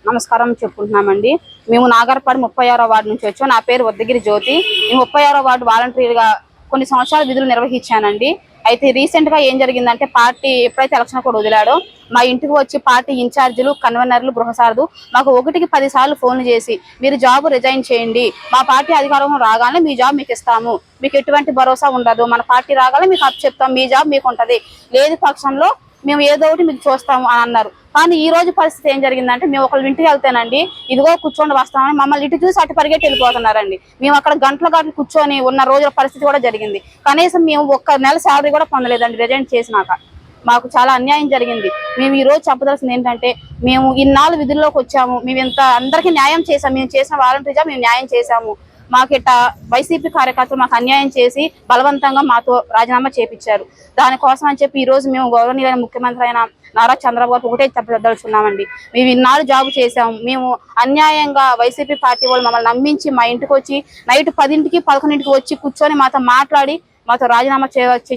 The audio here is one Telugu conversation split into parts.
నమస్కారం చెప్పుకుంటున్నామండి. మేము నాగర్పాడు 36వ వార్డు నుంచి వచ్చాం. నా పేరు వద్దగిరి జ్యోతి. నేను 36వ వార్డు వాలంటీర్గా కొన్ని సంవత్సరాల విధులు నిర్వహించానండి. అయితే రీసెంట్ గా ఏం జరిగిందంటే, పార్టీ ఎప్పుడైతే ఎలక్షన్ కూడా వదిలాడో మా ఇంటికి వచ్చి పార్టీ ఇన్ఛార్జీలు, కన్వీనర్లు, గృహసారథు మాకు 1కి 10 సార్లు ఫోన్లు చేసి మీరు జాబ్ రిజైన్ చేయండి, మా పార్టీ అధికారం రాగానే మీ జాబ్ మీకు ఇస్తాము, మీకు ఎటువంటి భరోసా ఉండదు, మన పార్టీ రాగానే మీకు అప్పు చెప్తాం, మీ జాబ్ మీకు ఉంటది, లేదు పక్షంలో మేము ఏదో ఒకటి మీకు చూస్తాము అని అన్నారు. కానీ ఈ రోజు పరిస్థితి ఏం జరిగిందంటే, మేము ఒకళ్ళ ఇంటికి వెళ్తేనండి ఇదిగో కూర్చొని వస్తామని మమ్మల్ని ఇటు చూసి అటు పరిగెట్టి వెళ్ళిపోతున్నారండి. మేము అక్కడ గంటలు కూర్చొని ఉన్న రోజుల పరిస్థితి కూడా జరిగింది. కనీసం మేము ఒక్క నెల శాలరీ కూడా పొందలేదండి రిజైన్ చేసినాక. మాకు చాలా అన్యాయం జరిగింది. మేము ఈ రోజు చెప్పదలసింది ఏంటంటే, మేము ఇన్నాళ్ళు విధుల్లోకి వచ్చాము, మేము ఇంత అందరికీ న్యాయం చేసాము, మేము చేసిన వాలంటీర్గా మేము న్యాయం చేశాము. మాకు ఇట్లా వైసీపీ కార్యకర్తలు మాకు అన్యాయం చేసి బలవంతంగా మాతో రాజీనామా చేపించారు. దానికోసం అని చెప్పి ఈ రోజు మేము గౌరవనీయులైన ముఖ్యమంత్రి అయిన నారా చంద్రబాబు గారు ఒకటే చెప్పదలుచుకున్నామండి. మేము ఇన్నాళ్ళు జాబు చేసాము, మేము అన్యాయంగా వైసీపీ పార్టీ వాళ్ళు మమ్మల్ని నమ్మించి మా ఇంటికి వచ్చి నైట్ 10కి 11కి వచ్చి కూర్చొని మాతో మాట్లాడి మాతో రాజీనామా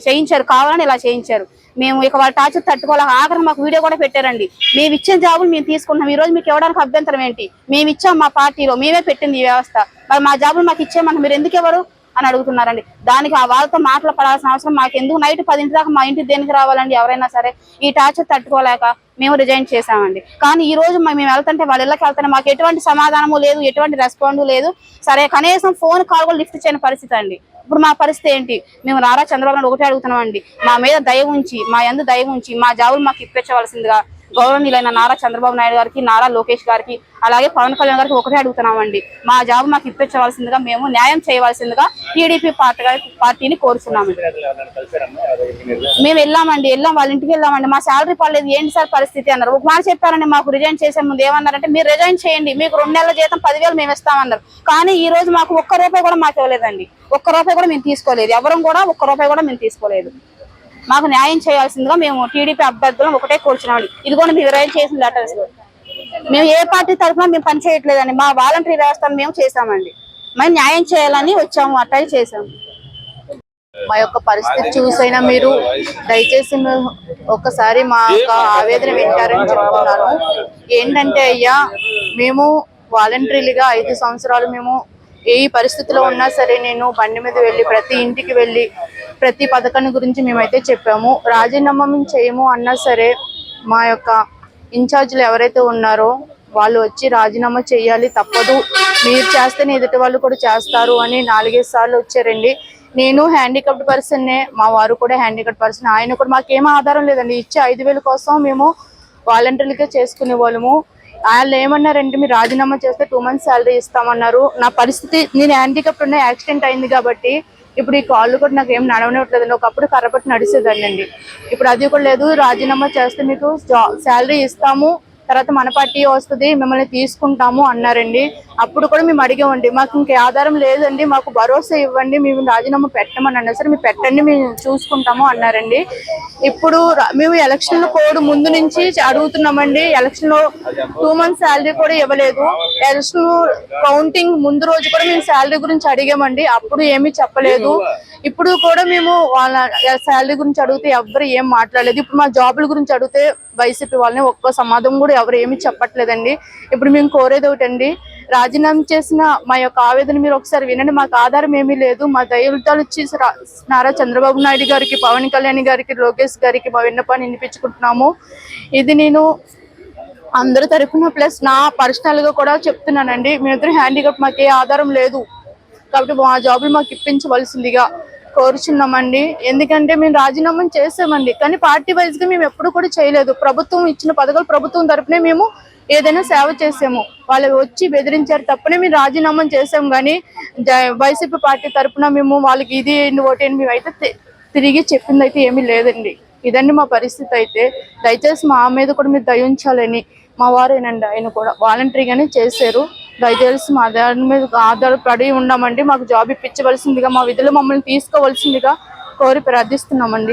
చేయించారు. కావాలని ఇలా చేయించారు. మేము ఇక వాళ్ళ టార్చర్ తట్టుకోలేక ఆఖరి మాకు వీడియో కూడా పెట్టారండి. మేము ఇచ్చిన జాబులు మేము తీసుకుంటున్నాం, ఈ రోజు మీకు ఇవ్వడానికి అభ్యంతరం ఏంటి, మేము ఇచ్చాం, మా పార్టీలో మేమే పెట్టింది ఈ వ్యవస్థ, మరి మా జాబులు మాకు ఇచ్చేయమని మీరు ఎందుకు ఎవరు అని అడుగుతున్నారండి. దానికి ఆ వాళ్ళతో మాటలు పడాల్సిన అవసరం మాకు ఎందుకు? నైట్ 10 దాకా మా ఇంటికి దేనికి రావాలండి? ఎవరైనా సరే ఈ టార్చర్ తట్టుకోలేక మేము రిజైన్ చేశామండి. కానీ ఈ రోజు మేము వెళ్తుంటే వాళ్ళ ఇళ్ళకి వెళ్తుంటే మాకు ఎటువంటి సమాధానము లేదు, ఎటువంటి రెస్పాండ్ లేదు. సరే కనీసం ఫోన్ కాల్ కూడా లిఫ్ట్ చేయని పరిస్థితి అండి. ఇప్పుడు మా పరిస్థితి ఏంటి? మేము నారా చంద్రబాబు నాయుడు ఒకటే అడుగుతున్నామండి, మా మీద దయ ఉంచి, మా యందు దయ ఉంచి మా జాబులు మాకు ఇప్పించవలసిందిగా గౌరవనీయులైన నారా చంద్రబాబు నాయుడు గారికి, నారా లోకేష్ గారికి, అలాగే పవన్ కళ్యాణ్ గారికి ఒకటే అడుగుతున్నామండి, మా జాబ్ మాకు ఇప్పించవలసిందిగా, మేము న్యాయం చేయవలసిందిగా టీడీపీ పార్టీని కోరుతున్నామండి. మేము వెళ్ళామండి, వాళ్ళ ఇంటికి వెళ్ళామండి. మా శాలరీ పడలేదు, ఏంటి సార్ పరిస్థితి అన్నారు. ఒక మాట చెప్పారండి, మాకు రిజైన్ చేసే ముందు ఏమన్నారంటే, మీరు రిజైన్ చేయండి, మీకు 2 నెలల జీతం 10,000 మేము ఇస్తామన్నారు. కానీ ఈ రోజు మాకు ఒక్క రూపాయి కూడా మాకు ఇవ్వలేదండి. ఒక్క రూపాయి కూడా మేము తీసుకోలేదు, ఎవరం కూడా ఒక్క రూపాయి కూడా మేము తీసుకోలేదు. మాకు న్యాయం చేయాల్సిందిగా మేము టీడీపీ అభ్యర్థులను ఒకటే కోరుచున్నామండి. ఇది కూడా మీరు రిజైన్ చేసిన లెటర్స్. మేము ఏ పార్టీ తరఫున మేము పని చేయట్లేదండి, మా వాలంటరీ వ్యవస్థను మేము చేసామండి. మేము న్యాయం చేయాలని వచ్చాము, అట్లా చేసాము. మా యొక్క పరిస్థితి చూసైనా మీరు దయచేసి ఒకసారి మా యొక్క ఆవేదన వింటారని చెప్తున్నాను. ఏంటంటే అయ్యా, మేము వాలంటరీలుగా 5 సంవత్సరాలు మేము ఏ పరిస్థితిలో ఉన్నా సరే నేను బండి మీద వెళ్ళి ప్రతి ఇంటికి వెళ్ళి ప్రతి పథకాన్ని గురించి మేమైతే చెప్పాము. రాజీనామా మేము చేయము అన్నా సరే మా యొక్క ఇన్ఛార్జీలు ఎవరైతే ఉన్నారో వాళ్ళు వచ్చి రాజీనామా చేయాలి, తప్పదు, మీరు చేస్తేనే ఎదుటి వాళ్ళు కూడా చేస్తారు అని 4-5 సార్లు వచ్చారండి. నేను హ్యాండిక్యాప్డ్ పర్సన్నే, మా వారు కూడా హ్యాండిక్యాప్డ్ పర్సన్. ఆయన కూడా మాకేం ఆధారం లేదండి, ఇచ్చే 5,000 కోసం మేము వాలంటీర్లుగా చేసుకునే వాళ్ళము. వాళ్ళు ఏమన్నారంటే, మీరు రాజీనామా చేస్తే 2 months శాలరీ ఇస్తామన్నారు. నా పరిస్థితి, నేను హ్యాండిక్యాప్డ్ ఉన్న యాక్సిడెంట్ అయింది కాబట్టి ఇప్పుడు ఈ కాళ్ళు కూడా నాకు ఏం నడవనివ్వట్లేదండి. ఒకప్పుడు కర్రపట్టి నడిచేదాన్ని అండి, ఇప్పుడు అది కూడా లేదు. రాజీనామా చేస్తే మీకు శాలరీ ఇస్తాము, తర్వాత మన పార్టీ వస్తుంది, మిమ్మల్ని తీసుకుంటాము అన్నారండి. అప్పుడు కూడా మేము అడిగామండి, మాకు ఇంకే ఆధారం లేదండి, మాకు భరోసా ఇవ్వండి, మేము రాజీనామా పెట్టమని అన్నారు. సరే మీరు పెట్టండి, మేము చూసుకుంటాము అన్నారండి. ఇప్పుడు మేము ఎలక్షన్ కోడ్ ముందు నుంచి అడుగుతున్నామండి. ఎలక్షన్ లో 2 months శాలరీ కూడా ఇవ్వలేదు. ఎలక్షన్ కౌంటింగ్ ముందు రోజు కూడా మేము శాలరీ గురించి అడిగామండి, అప్పుడు ఏమీ చెప్పలేదు. ఇప్పుడు కూడా మేము వాళ్ళ శాలరీ గురించి అడిగితే ఎవరు ఏం మాట్లాడలేదు. ఇప్పుడు మా జాబుల గురించి అడిగితే వైసీపీ వాళ్ళని ఒక్క సమాధానం కూడా ఎవరు ఏమి చెప్పట్లేదండి. ఇప్పుడు మేము కోరేది ఒకటండి, రాజీనామా చేసిన మా యొక్క ఆవేదన మీరు ఒకసారి వినండి. మాకు ఆధారం ఏమీ లేదు, మా దయవులతాలు ఇచ్చి నారా చంద్రబాబు నాయుడు గారికి, పవన్ కళ్యాణ్ గారికి, లోకేష్ గారికి మా విన్నపాన్ని వినిపించుకుంటున్నాము. ఇది నేను అందరి తరఫున ప్లస్ నా పర్సనల్ గా కూడా చెప్తున్నానండి. మేమిద్దరు హ్యాండిక్యాప్, మాకు ఏ ఆధారం లేదు కాబట్టి మా జాబులు మాకు ఇప్పించవలసిందిగా కోరుచున్నామండి. ఎందుకంటే మేము రాజీనామా చేసామండి, కానీ పార్టీ వైజ్ గా మేము ఎప్పుడు కూడా చేయలేదు. ప్రభుత్వం ఇచ్చిన పథకాలు ప్రభుత్వం తరఫునే మేము ఏదైనా సేవ చేసాము. వాళ్ళు వచ్చి బెదిరించారు తప్పనే మేము రాజీనామా చేసాము, కానీ వైసీపీ పార్టీ తరఫున మేము వాళ్ళకి ఇది ఓటు మేమైతే తిరిగి చెప్పింది అయితే ఏమీ లేదండి. ఇదండి మా పరిస్థితి. అయితే దయచేసి మా మీద కూడా మీరు దయ ఉంచాలని, మా వారేనండి ఆయన కూడా వాలంటరీగానే చేశారు, దయచేసి మా దాని మీద ఆధారపడి ఉన్నామండి. మాకు జాబ్ ఇప్పించవలసిందిగా, మా విధులు మమ్మల్ని తీసుకోవాల్సిందిగా కోరి ప్రార్థిస్తున్నామండి.